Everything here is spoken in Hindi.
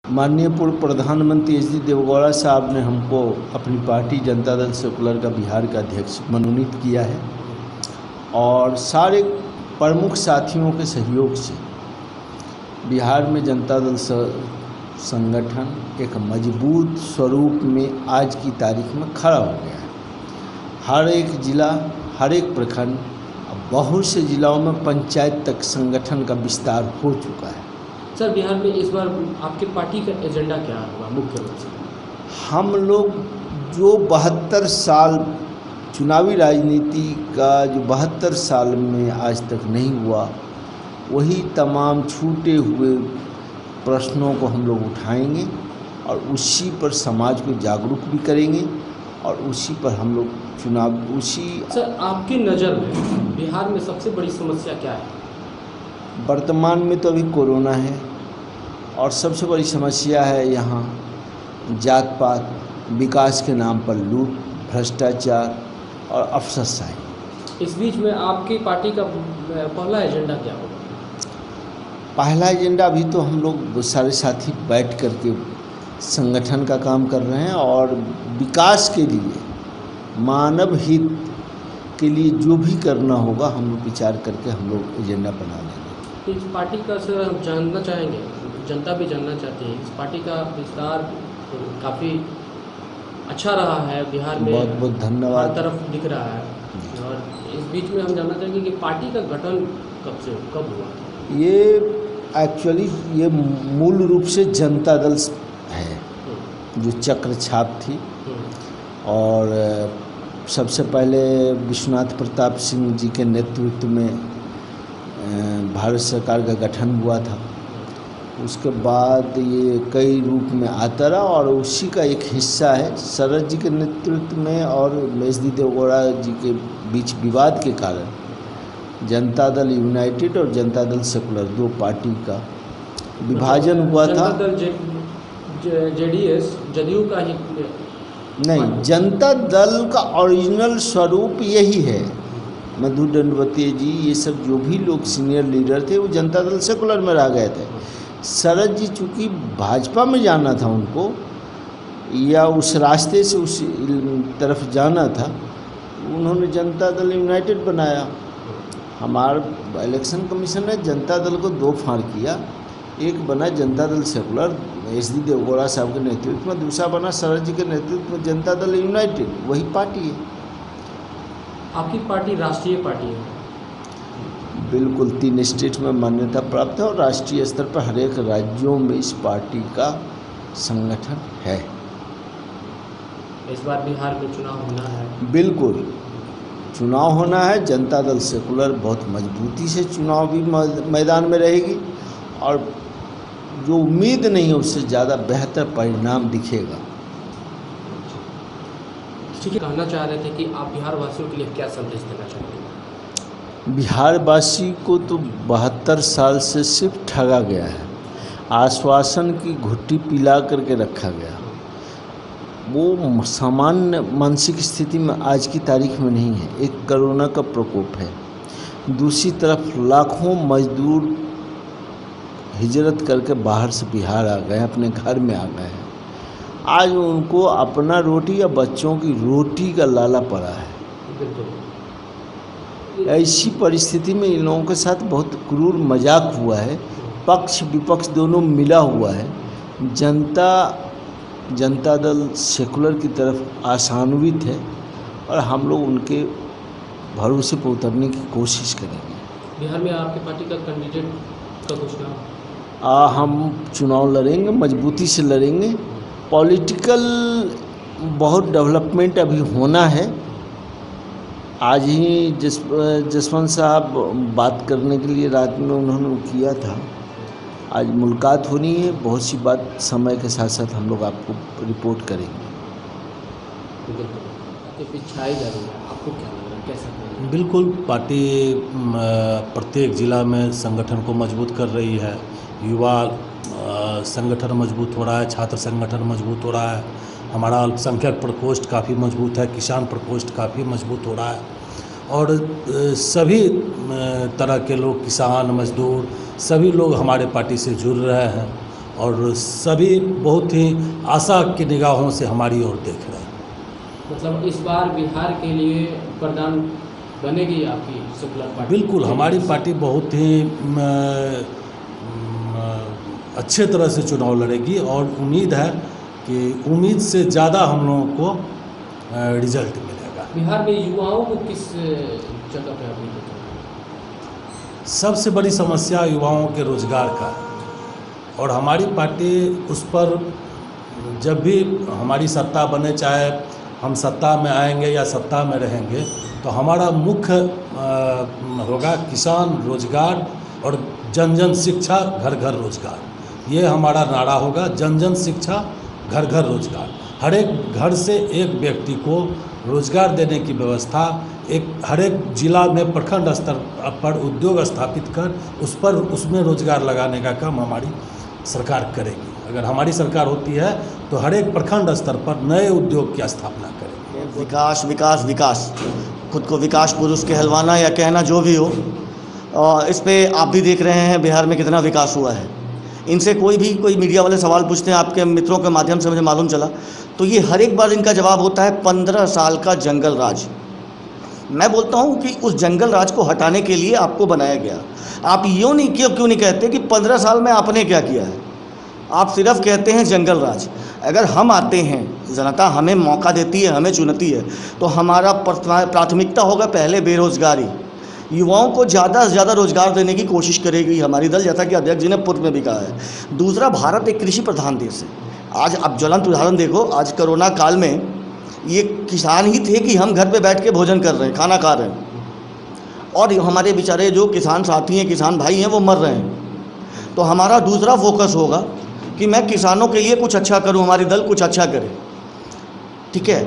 माननीय पूर्व प्रधानमंत्री एच डी देवेगौड़ा साहब ने हमको अपनी पार्टी जनता दल सेकुलर का बिहार का अध्यक्ष मनोनीत किया है और सारे प्रमुख साथियों के सहयोग से बिहार में जनता दल संगठन एक मजबूत स्वरूप में आज की तारीख में खड़ा हो गया है। हर एक जिला, हर एक प्रखंड, बहुत से जिलों में पंचायत तक संगठन का विस्तार हो चुका है। सर, बिहार में इस बार आपकी पार्टी का एजेंडा क्या होगा मुख्य रूप से? हम लोग जो 72 साल चुनावी राजनीति का जो 72 साल में आज तक नहीं हुआ, वही तमाम छूटे हुए प्रश्नों को हम लोग उठाएंगे और उसी पर समाज को जागरूक भी करेंगे और उसी पर हम लोग सर, आपकी नज़र में बिहार में सबसे बड़ी समस्या क्या है? वर्तमान में तो अभी कोरोना है और सबसे बड़ी समस्या है यहाँ जात पात, विकास के नाम पर लूट, भ्रष्टाचार और अफसरशाही। इस बीच में आपकी पार्टी का पहला एजेंडा क्या होगा? पहला एजेंडा अभी तो हम लोग सारे साथी बैठ करके संगठन का काम कर रहे हैं और विकास के लिए, मानव हित के लिए जो भी करना होगा हम लोग विचार करके हम लोग एजेंडा बना लेंगे। इस पार्टी का सर हम जानना चाहेंगे, जनता भी जानना चाहती है, इस पार्टी का विस्तार काफ़ी अच्छा रहा है बिहार में, बहुत बहुत धन्यवाद, हर तरफ दिख रहा है। और इस बीच में हम जानना चाहेंगे कि पार्टी का गठन कब हुआ? ये एक्चुअली ये मूल रूप से जनता दल है जो चक्र छाप थी और सबसे पहले विश्वनाथ प्रताप सिंह जी के नेतृत्व में भारत सरकार का गठन हुआ था। उसके बाद ये कई रूप में आता रहा और उसी का एक हिस्सा है शरद जी के नेतृत्व में और एच डी देवेगौड़ा जी के बीच विवाद के कारण जनता दल यूनाइटेड और जनता दल सेकुलर दो पार्टी का विभाजन हुआ था। जेडीएस जदयू का ही नहीं, जनता दल का ओरिजिनल स्वरूप यही है। मधु दंडवती जी, ये सब जो भी लोग सीनियर लीडर थे वो जनता दल सेकुलर में रह गए थे। शरद जी चूँकि भाजपा में जाना था उनको, या उस रास्ते से उस तरफ जाना था, उन्होंने जनता दल यूनाइटेड बनाया। हमारा इलेक्शन कमीशन ने जनता दल को दो फाड़ किया, एक बना Janata Dal secular H D Deve Gowda साहब के नेतृत्व में, दूसरा बना शरद जी के नेतृत्व में जनता दल यूनाइटेड, वही पार्टी है। आपकी पार्टी राष्ट्रीय पार्टी है? बिल्कुल, 3 स्टेट में मान्यता प्राप्त है और राष्ट्रीय स्तर पर हर एक राज्यों में इस पार्टी का संगठन है। इस बार बिहार में चुनाव होना है? बिल्कुल, चुनाव होना है। जनता दल सेकुलर बहुत मजबूती से चुनाव भी मैदान में रहेगी और जो उम्मीद नहीं है उससे ज़्यादा बेहतर परिणाम दिखेगा। ठीक है, कहना चाह रहे थे कि आप बिहार वासियों के लिए क्या संदेश देना चाहते हैं? बिहार वासी को तो 72 साल से सिर्फ ठगा गया है, आश्वासन की घुट्टी पिला करके रखा गया। वो सामान्य मानसिक स्थिति में आज की तारीख में नहीं है। एक कोरोना का प्रकोप है, दूसरी तरफ लाखों मजदूर हिजरत करके बाहर से बिहार आ गए, अपने घर में आ गए हैं। आज उनको अपना रोटी या बच्चों की रोटी का लाला पड़ा है। ऐसी परिस्थिति में इन लोगों के साथ बहुत क्रूर मजाक हुआ है, पक्ष विपक्ष दोनों मिला हुआ है। जनता दल सेकुलर की तरफ आशान्वित है और हम लोग उनके भरोसे पर उतरने की कोशिश करेंगे। बिहार में आपकी पार्टी का कैंडिडेट का कुछ नाम? हम चुनाव लड़ेंगे, मजबूती से लड़ेंगे। पॉलिटिकल बहुत डेवलपमेंट अभी होना है। आज ही जसवंत साहब बात करने के लिए रात में उन्होंने किया था, आज मुलाकात होनी है। बहुत सी बात समय के साथ साथ हम लोग आपको रिपोर्ट करेंगे। पिछाई जा रही है, आपको क्या लग रहा है, कैसा? बिल्कुल, पार्टी प्रत्येक जिला में संगठन को मजबूत कर रही है। युवा संगठन मजबूत हो रहा है, छात्र संगठन मजबूत हो रहा है, हमारा अल्पसंख्यक प्रकोष्ठ काफ़ी मजबूत है, किसान प्रकोष्ठ काफ़ी मजबूत हो रहा है और सभी तरह के लोग, किसान, मजदूर, सभी लोग हमारे पार्टी से जुड़ रहे हैं और सभी बहुत ही आशा की निगाहों से हमारी ओर देख रहे हैं। मतलब इस बार बिहार के लिए प्रधान बनेगी आपकी सेकुलर पार्टी? बिल्कुल, हमारी पार्टी बहुत ही अच्छे तरह से चुनाव लड़ेगी और उम्मीद है कि उम्मीद से ज़्यादा हम लोगों को रिजल्ट मिलेगा। बिहार में युवाओं को किस जगह पे अभी देखा? सबसे बड़ी समस्या युवाओं के रोजगार का है और हमारी पार्टी उस पर जब भी हमारी सत्ता बने, चाहे हम सत्ता में आएंगे या सत्ता में रहेंगे, तो हमारा मुख्य होगा किसान रोजगार और जन जन शिक्षा घर घर रोजगार। ये हमारा नारा होगा, जन जन शिक्षा घर घर रोजगार। हर एक घर से एक व्यक्ति को रोजगार देने की व्यवस्था, हर एक जिला में प्रखंड स्तर पर उद्योग स्थापित कर उसमें रोजगार लगाने का काम हमारी सरकार करेगी। अगर हमारी सरकार होती है तो हर एक प्रखंड स्तर पर नए उद्योग की स्थापना करेगी। विकास विकास विकास, खुद को विकास पुरुष कहलवाना या कहना जो भी हो, इस पे आप भी देख रहे हैं बिहार में कितना विकास हुआ है। इनसे कोई मीडिया वाले सवाल पूछते हैं, आपके मित्रों के माध्यम से मुझे मालूम चला, तो ये हर एक बार इनका जवाब होता है 15 साल का जंगल राज। मैं बोलता हूँ कि उस जंगल राज को हटाने के लिए आपको बनाया गया। आप क्यों नहीं कहते कि 15 साल में आपने क्या किया है? आप सिर्फ कहते हैं जंगल राज। अगर हम आते हैं, जनता हमें मौका देती है, हमें चुनती है, तो हमारा प्राथमिकता होगा पहले बेरोजगारी। युवाओं को ज़्यादा से ज़्यादा रोजगार देने की कोशिश करेगी हमारी दल, जैसा कि अध्यक्ष जी ने पूर्व में भी कहा है। दूसरा, भारत एक कृषि प्रधान देश है। आज आप ज्वलंत उदाहरण देखो, आज कोरोना काल में ये किसान ही थे कि हम घर पे बैठ के भोजन कर रहे हैं, खाना खा रहे हैं, और हमारे बेचारे जो किसान साथी हैं, किसान भाई हैं, वो मर रहे हैं। तो हमारा दूसरा फोकस होगा कि मैं किसानों के लिए कुछ अच्छा करूं, हमारी दल कुछ अच्छा करे। ठीक है।